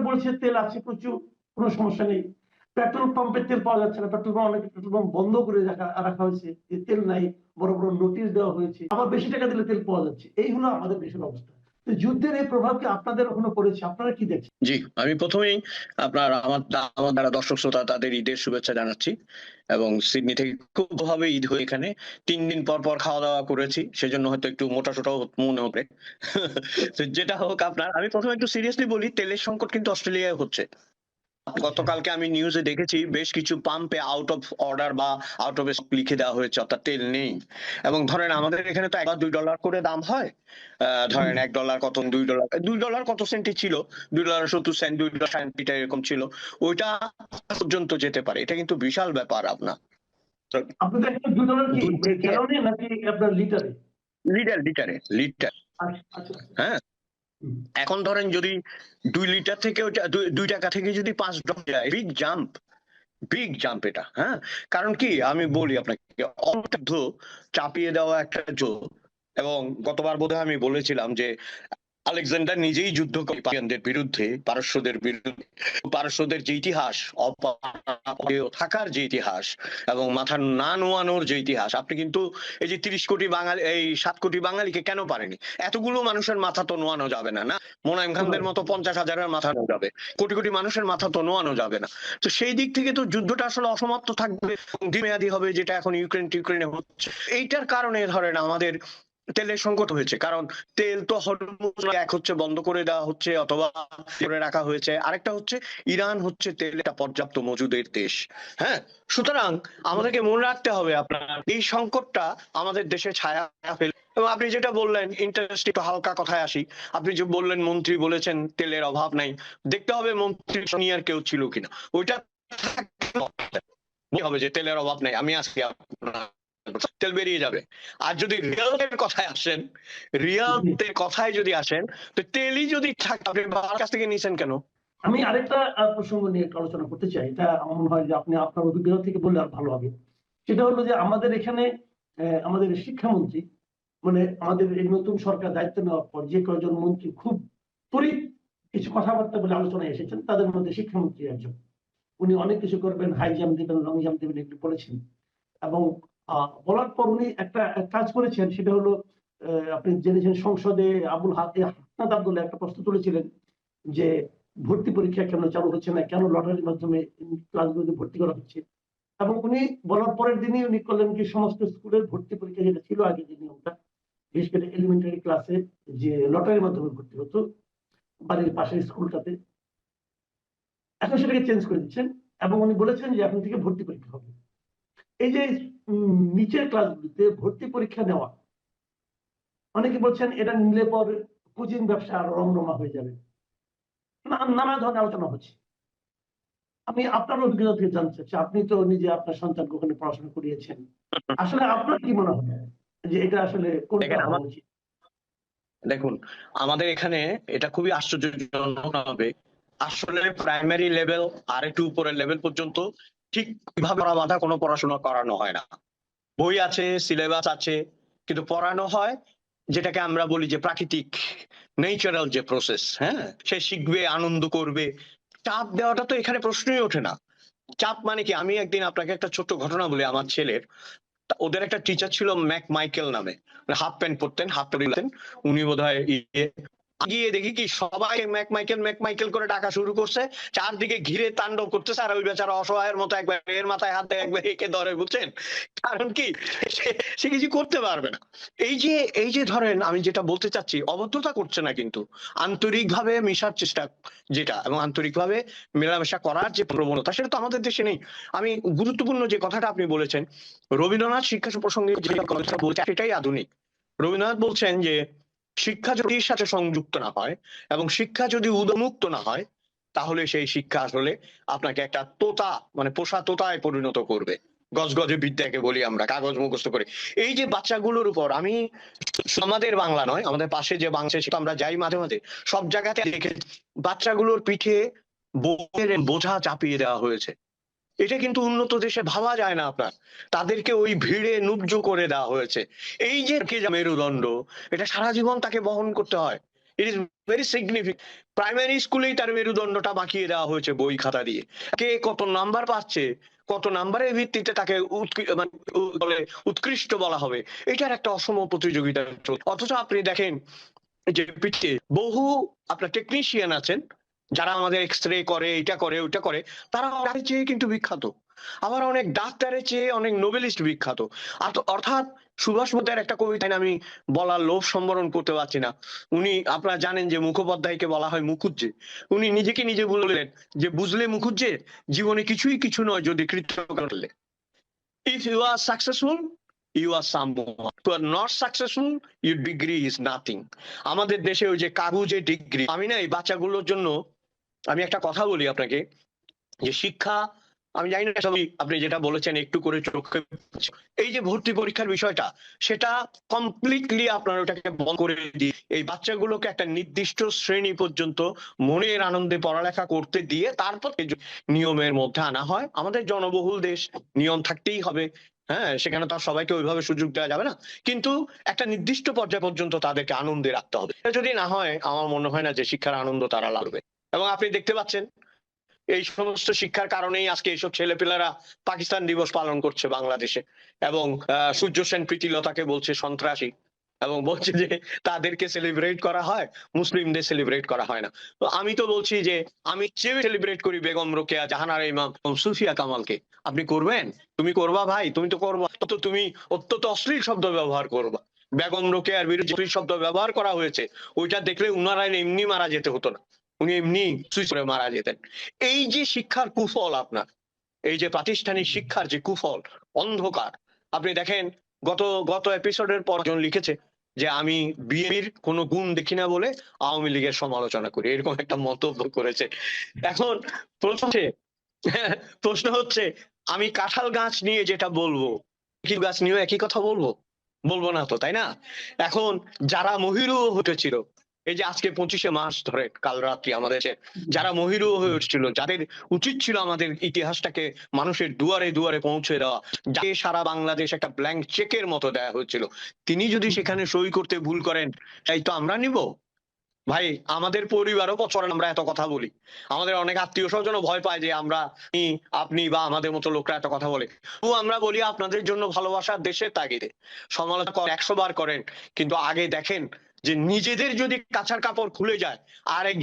বলছে তেল আছে প্রচুর, কোনো সমস্যা নেই। পেট্রোল পাম্পে তেল পাওয়া যাচ্ছে না, পেট্রোল পাম্প অনেক পেট্রোল পাম্প বন্ধ করে রাখা হয়েছে, যে তেল নাই, বড় বড় নোটিশ দেওয়া হয়েছে, আবার বেশি টাকা দিলে তেল পাওয়া যাচ্ছে। এই হলো আমাদের দেশের অবস্থা। তো যুদ্ধের এই প্রভাব কি আপনাদের ওখানে পড়েছে? আপনারা কি দেখছেন? জি, আমি প্রথমেই আমার দ্বারা দর্শক শ্রোতা তাদের ঈদের শুভেচ্ছা জানাচ্ছি। এবং সিডনি থেকে খুব ভাবে ঈদ হয়ে এখানে ৩ দিন পর পর খাওয়া দাওয়া করেছি, সেজন্য হয়তো একটু মোটা সোটাও মনে হবে। তো যেটা হোক, আমি প্রথমে একটু সিরিয়াসলি বলি, তেলের সংকট কিন্তু অস্ট্রেলিয়ায় হচ্ছে। গতকালকে আমি নিউজে দেখেছি বেশ কিছু পাম্পে আউট অফ অর্ডার বা আউট অফ স্টক লিখে দেওয়া হয়েছে, অর্থাৎ তেল নেই। এবং ধরেন আমাদের এখানে তো $1 বা $2 করে দাম হয়। ধরেন $1 কত, $2 কত সেন্টই ছিল, $2.70, $2.60 এরকম ছিল। ওইটা পর্যন্ত যেতে পারে, এটা কিন্তু বিশাল ব্যাপার। আপনার তো আপনাদের এখানে $2 কি দুই থেকে গ্যালনে নাকি আপনার লিটারে? লিটার। আচ্ছা আচ্ছা। হ্যাঁ, হুম। এখন ধরেন যদি 2 লিটার থেকে ওইটা 2 টাকা থেকে যদি $5 যায়, বিগ জাম্প এটা। হ্যাঁ, কারণ কি আমি বলি আপনাকে, অর্থ চাপিয়ে দেওয়া একটা যুদ্ধ। এবং গতবার বোধহয় আমি বলেছিলাম যে আলেকজান্ডার নিজেই যুদ্ধ করে পার্সিয়ানদের বিরুদ্ধে, পারস্যদের যে ইতিহাস, অপরাজেয় থাকার যে ইতিহাস এবং মাথা না নোয়ানোর যে ইতিহাস, আপনি কিন্তু এই যে 30 কোটি বাঙালি, এই 7 কোটি বাঙালিকে কেন পারেনি? এতগুলো মানুষের মাথা তো নোয়ানো যাবে না, না? মোনায়েম খানদের মতো 50,000-এর মাথা নোয়ানো যাবে, কোটি কোটি মানুষের মাথা তো নোয়ানো যাবে না। তো সেই দিক থেকে তো যুদ্ধটা আসলে অসমাপ্ত থাকবে, দীর্ঘমেয়াদী হবে, যেটা এখন ইউক্রেনে হচ্ছে। এইটার কারণে ধরেন আমাদের তেলের সংকট হয়েছে। কারণ তেল তো হরমুজ এক হচ্ছে বন্ধ করে দেওয়া হচ্ছে অথবা করে রাখা হয়েছে, আরেকটা হচ্ছে ইরান হচ্ছে তেলটা পর্যাপ্ত মজুদের দেশ। হ্যাঁ, সুতরাং আমাদেরকে মনে রাখতে হবে আপনার এই সংকটটা আমাদের দেশে ছায়া ফেলে। এবং আপনি যেটা বললেন, ইন্টারেস্ট একটু হালকা কথায় আসি। আপনি যে বললেন মন্ত্রী বলেছেন তেলের অভাব নাই, দেখতে হবে মন্ত্রী সিনিয়র কেউ ছিল কিনা। ওইটা হবে যে তেলের অভাব নাই, আমি আজকে তেল বেরিয়ে যাবে। আর যদি রিয়েল কথায় যদি আসেন, তো তেলই যদি থাকে, আপনি বাবার কাছ থেকে নিয়েছেন কেন? আমি আরেকটা প্রসঙ্গ নিয়ে একটু আলোচনা করতে চাই। এটা আমার মনে হয় যে আপনি আপনার অভিজ্ঞতা থেকে বললে আর ভালো হবে। সেটা হলো যে আমাদের এখানে আমাদের শিক্ষামন্ত্রী, মানে আমাদের এই নতুন সরকার দায়িত্ব নেওয়ার পর যে কয়েকজন মন্ত্রী খুব তড়িৎ কিছু কথাবার্তা বলে আলোচনায় এসেছেন, তাদের মধ্যে শিক্ষামন্ত্রী একজন। উনি অনেক কিছু করবেন, হাই জাম্প দিবেন, লং জাম্প দিবেন, এগুলো বলেছেন। এবং বলার পর উনি একটা কাজ করেছেন, সেটা হলো আপনি জেনেছেন সংসদে হাসনাত আব্দুল্লাহ একটা প্রশ্ন তুলেছিলেন যে ভর্তি পরীক্ষা কেন চালু হচ্ছে না, কেন লটারির মাধ্যমে ক্লাসগুলোতে ভর্তি করা হচ্ছে। এবং উনি বলার পরের দিনই উনি করলেন কি, সমস্ত স্কুলের ভর্তি পরীক্ষা যেটা ছিল আগে, যে নিয়মটা, বিশেষ করে এলিমেন্টারি ক্লাসে যে লটারির মাধ্যমে ভর্তি হতো বাড়ির পাশের স্কুলটাতে, এখন সেটাকে চেঞ্জ করে দিচ্ছেন। এবং উনি বলেছেন যে এখন থেকে ভর্তি পরীক্ষা হবে। এই যে নিচের ক্লাসগুলিতে ভর্তি পরীক্ষা নেওয়া, অনেকে বলছেন এটা নিলে পর কোচিং ব্যবসা আরো রমরমা হয়ে যাবে, নানা ধরনের আলোচনা হচ্ছে। আমি আপনার অভিজ্ঞতা থেকে জানতে চাচ্ছি, আপনি তো নিজে আপনার সন্তানকে ওখানে পড়াশোনা করিয়েছেন, আসলে আপনার কি মনে হয় যে এটা আসলে কোনটা হওয়া উচিত? দেখুন, আমাদের এখানে এটা খুবই আশ্চর্যজনক হবে। আসলে প্রাইমারি লেভেল আর একটু উপরের লেভেল পর্যন্ত ঠিক ভাবে বাঁধা কোনো পড়াশোনা করানো হয় না। বই আছে, সিলেবাস আছে, কিন্তু পড়ানো হয় যেটাকে আমরা বলি যে প্রাকৃতিক, ন্যাচারাল যে প্রসেস। হ্যাঁ, সে শিখবে, আনন্দ করবে। চাপ দেওয়াটা তো এখানে প্রশ্নই ওঠে না। চাপ মানে কি, আমি একদিন আপনাকে একটা ছোট্ট ঘটনা বলি আমার ছেলের। ওদের একটা টিচার ছিল মাইকেল নামে, হাফ প্যান্ট পরতেন, হাফ প্যান্ট। উনি বোধহয় গিয়ে দেখি কি সবাই ম্যাক মাইকেল করে ডাকা শুরু করছে, চারদিকে ঘিরে তাণ্ডব করতেছে, আর ওই বেচারা অসহায়ের মতো একবার এর মাথায় হাত দেয়, একবার একে ধরে, বুঝছেন? কারণ কি, সে কিছু করতে পারবে না। এই যে ধরেন, আমি যেটা বলতে চাচ্ছি, অভদ্রতা করছে না, কিন্তু আন্তরিকভাবে মেশার চেষ্টা, যেটা এবং আন্তরিকভাবে মেলামেশা করার যে প্রবণতা, সেটা তো আমাদের দেশে নেই। আমি গুরুত্বপূর্ণ যে কথাটা আপনি বলেছেন, রবীন্দ্রনাথ শিক্ষা প্রসঙ্গে যে কথা বলছেন সেটাই আধুনিক। রবীন্দ্রনাথ বলছেন যে শিক্ষা যদি এর সাথে সংযুক্ত না হয় এবং শিক্ষা যদি উন্মুক্ত না হয়, তাহলে সেই শিক্ষা আসলে আপনাকে একটা তোতা, মানে পোষা তোতায় পরিণত করবে। গজগজে বিদ্যাকে বলি আমরা, কাগজ মুখস্থ করে। এই যে বাচ্চাগুলোর উপর আমি, আমাদের বাংলা নয়, আমাদের পাশে যে বাংলাদেশ, আমরা যাই মাঝে মাঝে, সব জায়গাতে দেখে বাচ্চাগুলোর পিঠে বইয়ের বোঝা চাপিয়ে দেওয়া হয়েছে। এটা কিন্তু উন্নত দেশে ভাবা যায় না আপনার। তাদেরকে ওই ভিড়ে নুব্জ করে দেওয়া হয়েছে। এই যে মেরুদণ্ড, এটা সারা জীবন তাকে বহন করতে হয়। It is very significant. Primary স্কুলেই তার মেরুদণ্ডটা বাঁকিয়ে দেওয়া হয়েছে বই খাতা দিয়ে। কে কত নাম্বার পাচ্ছে, কত নাম্বারের ভিত্তিতে তাকে মানে বলে উৎকৃষ্ট বলা হবে, এটার একটা অসম প্রতিযোগিতা চলছে। অথচ আপনি দেখেন যে পিঠে বহু আপনার টেকনিশিয়ান আছেন যারা আমাদের এক্স রে করে, এটা করে, ওইটা করে, তারা তার চেয়ে কিন্তু বিখ্যাত। আবার অনেক ডাক্তারের চেয়ে অনেক নোবেলিস্ট বিখ্যাত। অর্থাৎ সুভাষ বোসের একটা কবিতায় আমি বলার লোভ সম্বরণ করতে পারছি না। উনি আপনারা জানেন যে মুখোপাধ্যায়কে বলা হয় মুখুজ্জে। উনি নিজেকে নিজে বললেন যে বুঝলে মুখুজ্জে, জীবনে কিছুই কিছু নয় যদি কৃতজ্ঞ করলে। If you are successful, you are someone. If you are not successful, your degree is nothing. আমাদের দেশে ওই যে কাগজে ডিগ্রি, আমি না এই বাচ্চাগুলোর জন্য আমি একটা কথা বলি আপনাকে, যে শিক্ষা, আমি জানি না সবই আপনি যেটা বলেছেন একটু করে চোখে পড়ছে। এই যে ভর্তি পরীক্ষার বিষয়টা, সেটা কমপ্লিটলি আপনার ওটাকে বন্ধ করে দিয়ে এই বাচ্চাগুলোকে একটা নির্দিষ্ট শ্রেণী পর্যন্ত মনের আনন্দে পড়ালেখা করতে দিয়ে তারপর নিয়মের মধ্যে আনা হয়। আমাদের জনবহুল দেশ, নিয়ম থাকতেই হবে। হ্যাঁ, সেখানে তো আর সবাইকে ওইভাবে সুযোগ দেওয়া যাবে না, কিন্তু একটা নির্দিষ্ট পর্যায় পর্যন্ত তাদেরকে আনন্দে রাখতে হবে। এটা যদি না হয়, আমার মনে হয় না যে শিক্ষার আনন্দ তারা লাগবে। এবং আপনি দেখতে পাচ্ছেন এই সমস্ত শিক্ষার কারণেই আজকে এইসব ছেলেপেলেরা পাকিস্তান দিবস পালন করছে বাংলাদেশে, এবং সূর্য সেন প্রীতিলতাকে বলছে সন্ত্রাসী, এবং বলছে যে তাদেরকে সেলিব্রেট করা হয়, মুসলিমদের সেলিব্রেট করা হয় না। তো আমি তো বলছি যে আমি চেয়ে সেলিব্রেট করি বেগম রোকেয়া, জাহানারা ইমাম, সুফিয়া কামালকে। আপনি করবেন? তুমি করবা ভাই, তুমি তো করবা, তো তুমি অত্যন্ত অশ্লীল শব্দ ব্যবহার করবা। বেগম রোকেয়ার বিরুদ্ধে অশ্লীল শব্দ ব্যবহার করা হয়েছে, ওইটা দেখলে উনারা এমনি মারা যেতে হতো না, উনি এমনি সুইচ করে মারা যেতেন। এই যে শিক্ষার কুফল আপনার, এই যে প্রাতিষ্ঠানিক শিক্ষার যে কুফল, অন্ধকার, আপনি দেখেন গত গত এপিসোডের পর একজন লিখেছে যে আমি বিএনপির কোনো গুণ দেখি না বলে আওয়ামী লীগের সমালোচনা করি, এরকম একটা মন্তব্য করেছে। এখন প্রশ্ন হচ্ছে আমি কাঁঠাল গাছ নিয়ে যেটা বলবো, কি গাছ নিয়ে একই কথা বলবো? বলবো না তো, তাই না? এখন যারা মহিরু হতেছিল, এই যে আজকে 25শে মার্চ ধরে কাল রাত্রি আমাদের যারা মহিরু হয়ে উঠছিল, যাদের উচিত ছিল আমাদের ইতিহাসটাকে মানুষের দুয়ারে দুয়ারে পৌঁছে দেওয়া, যাকে সারা বাংলাদেশ একটা ব্ল্যাঙ্ক চেকের মতো দেয়া হয়েছিল, তিনি যদি সেখানে সই করতে ভুল করেন, তাই তো আমরা নিব? ভাই, আমাদের পরিবারও বছর আমরা এত কথা বলি, আমাদের অনেক আত্মীয় স্বজনও ভয় পায় যে আমরা, আপনি বা আমাদের মতো লোকরা এত কথা বলে, তো আমরা বলি আপনাদের জন্য ভালোবাসার দেশের তাগিদে সমালোচনা 100 বার করেন, কিন্তু আগে দেখেন যে নিজেদের যদি কাছার কাপড় খুলে যায় আর একজন